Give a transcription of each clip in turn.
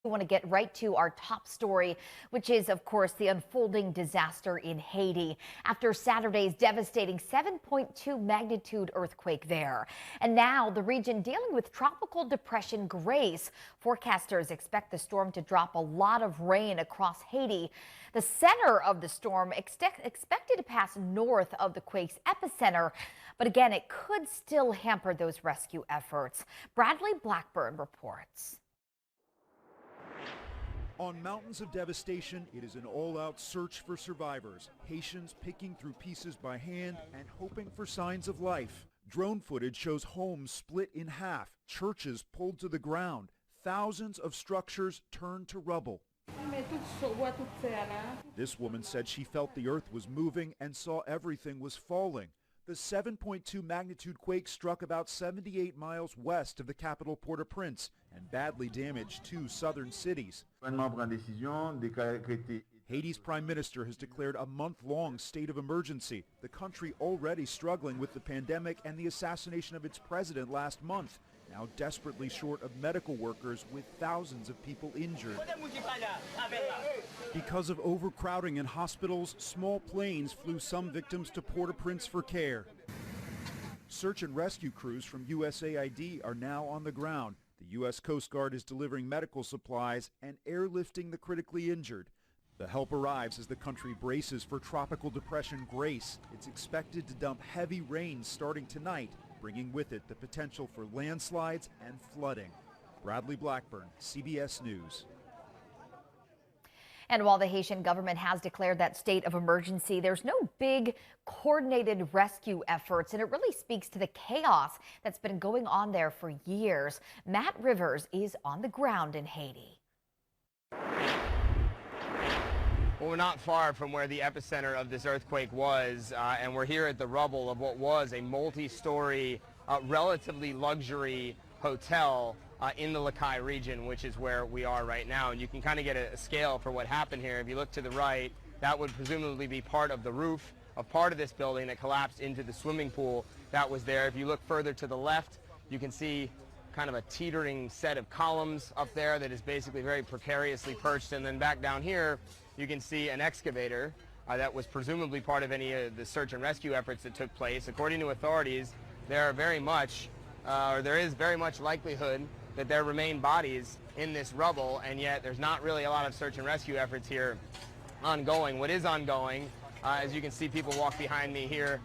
We want to get right to our top story, which is, of course, the unfolding disaster in Haiti after Saturday's devastating 7.2 magnitude earthquake there. And now the region dealing with Tropical Depression Grace. Forecasters expect the storm to drop a lot of rain across Haiti. The center of the storm expected to pass north of the quake's epicenter. But again, it could still hamper those rescue efforts. Bradley Blackburn reports. On mountains of devastation, it is an all-out search for survivors. Haitians picking through pieces by hand and hoping for signs of life. Drone footage shows homes split in half, churches pulled to the ground, thousands of structures turned to rubble. This woman said she felt the earth was moving and saw everything was falling. The 7.2 magnitude quake struck about 78 miles west of the capital Port-au-Prince and badly damaged two southern cities. Haiti's prime minister has declared a month-long state of emergency, the country already struggling with the pandemic and the assassination of its president last month, now desperately short of medical workers with thousands of people injured. Because of overcrowding in hospitals, small planes flew some victims to Port-au-Prince for care. Search and rescue crews from USAID are now on the ground. The U.S. Coast Guard is delivering medical supplies and airlifting the critically injured. The help arrives as the country braces for Tropical Depression Grace. It's expected to dump heavy rain starting tonight, bringing with it the potential for landslides and flooding. Bradley Blackburn, CBS News. And while the Haitian government has declared that state of emergency, there's no big coordinated rescue efforts, and it really speaks to the chaos that's been going on there for years. Matt Rivers is on the ground in Haiti. Well, we're not far from where the epicenter of this earthquake was, and we're here at the rubble of what was a multi-story, relatively luxury hotel in the Lacaille region, which is where we are right now. And you can kind of get a scale for what happened here. If you look to the right, that would presumably be part of the roof of part of this building that collapsed into the swimming pool that was there. If you look further to the left, you can see kind of a teetering set of columns up there that is basically very precariously perched. And then back down here, you can see an excavator that was presumably part of any of the search and rescue efforts that took place. According to authorities, there is very much likelihood that there remain bodies in this rubble, and yet there's not really a lot of search and rescue efforts here ongoing. What is ongoing, as you can see people walk behind me here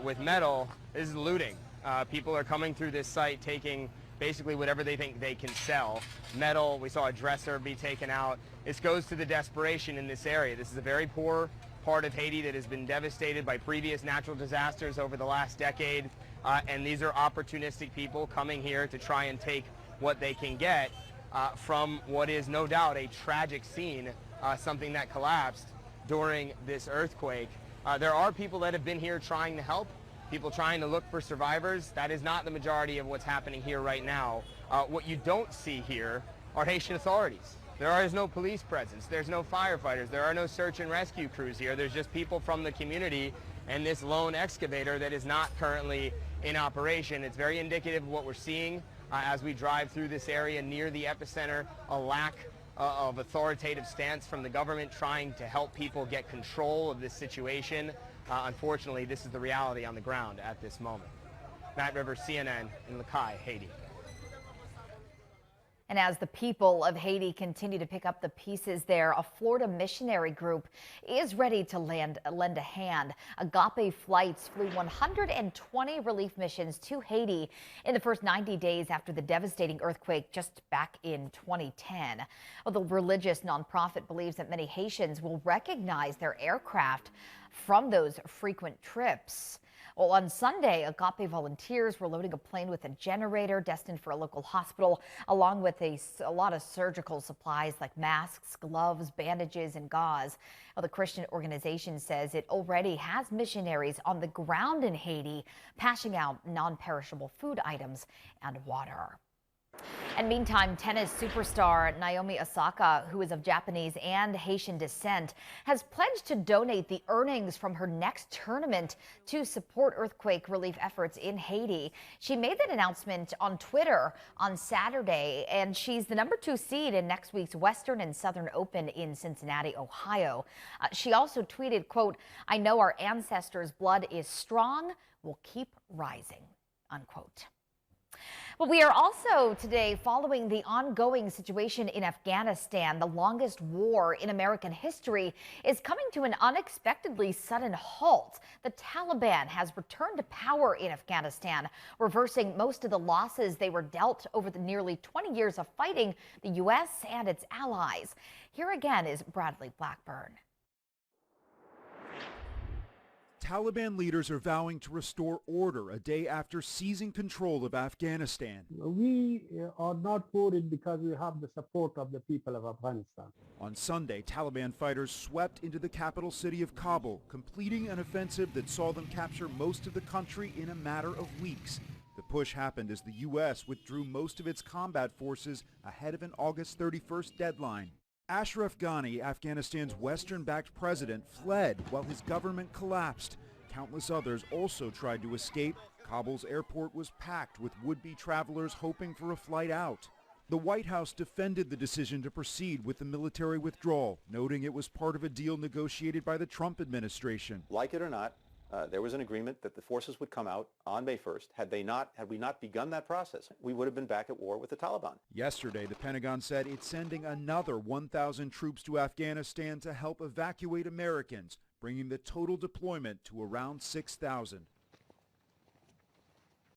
with metal, is looting. People are coming through this site taking basically whatever they think they can sell. Metal, we saw a dresser be taken out. This goes to the desperation in this area. This is a very poor part of Haiti that has been devastated by previous natural disasters over the last decade. And these are opportunistic people coming here to try and take what they can get from what is no doubt a tragic scene, something that collapsed during this earthquake. There are people that have been here trying to help, people trying to look for survivors. That is not the majority of what's happening here right now. What you don't see here are Haitian authorities. There is no police presence. There's no firefighters. There are no search and rescue crews here. There's just people from the community and this lone excavator that is not currently in operation. It's very indicative of what we're seeing as we drive through this area near the epicenter, a lack of authoritative stance from the government trying to help people get control of this situation. Unfortunately, this is the reality on the ground at this moment. Matt Rivers, CNN in Lacaille, Haiti. And as the people of Haiti continue to pick up the pieces there, a Florida missionary group is ready to lend a hand. Agape Flights flew 120 relief missions to Haiti in the first 90 days after the devastating earthquake just back in 2010. Well, the religious nonprofit believes that many Haitians will recognize their aircraft from those frequent trips. Well, on Sunday, Agape volunteers were loading a plane with a generator destined for a local hospital, along with a lot of surgical supplies like masks, gloves, bandages, and gauze. Well, the Christian organization says it already has missionaries on the ground in Haiti, passing out non-perishable food items and water. And meantime, tennis superstar Naomi Osaka, who is of Japanese and Haitian descent, has pledged to donate the earnings from her next tournament to support earthquake relief efforts in Haiti. She made that announcement on Twitter on Saturday, and she's the #2 seed in next week's Western and Southern Open in Cincinnati, Ohio. She also tweeted, quote, "I know our ancestors' blood is strong. We'll keep rising," unquote. But we are also today following the ongoing situation in Afghanistan. The longest war in American history is coming to an unexpectedly sudden halt. The Taliban has returned to power in Afghanistan, reversing most of the losses they were dealt over the nearly 20 years of fighting the U.S. and its allies. Here again is Bradley Blackburn. Taliban leaders are vowing to restore order a day after seizing control of Afghanistan. We are not worried because we have the support of the people of Afghanistan. On Sunday, Taliban fighters swept into the capital city of Kabul, completing an offensive that saw them capture most of the country in a matter of weeks. The push happened as the U.S. withdrew most of its combat forces ahead of an August 31st deadline. Ashraf Ghani, Afghanistan's Western-backed president, fled while his government collapsed. Countless others also tried to escape. Kabul's airport was packed with would-be travelers hoping for a flight out. The White House defended the decision to proceed with the military withdrawal, noting it was part of a deal negotiated by the Trump administration. Like it or not, there was an agreement that the forces would come out on May 1st. Had we not begun that process, we would have been back at war with the Taliban. Yesterday, the Pentagon said it's sending another 1,000 troops to Afghanistan to help evacuate Americans, bringing the total deployment to around 6,000.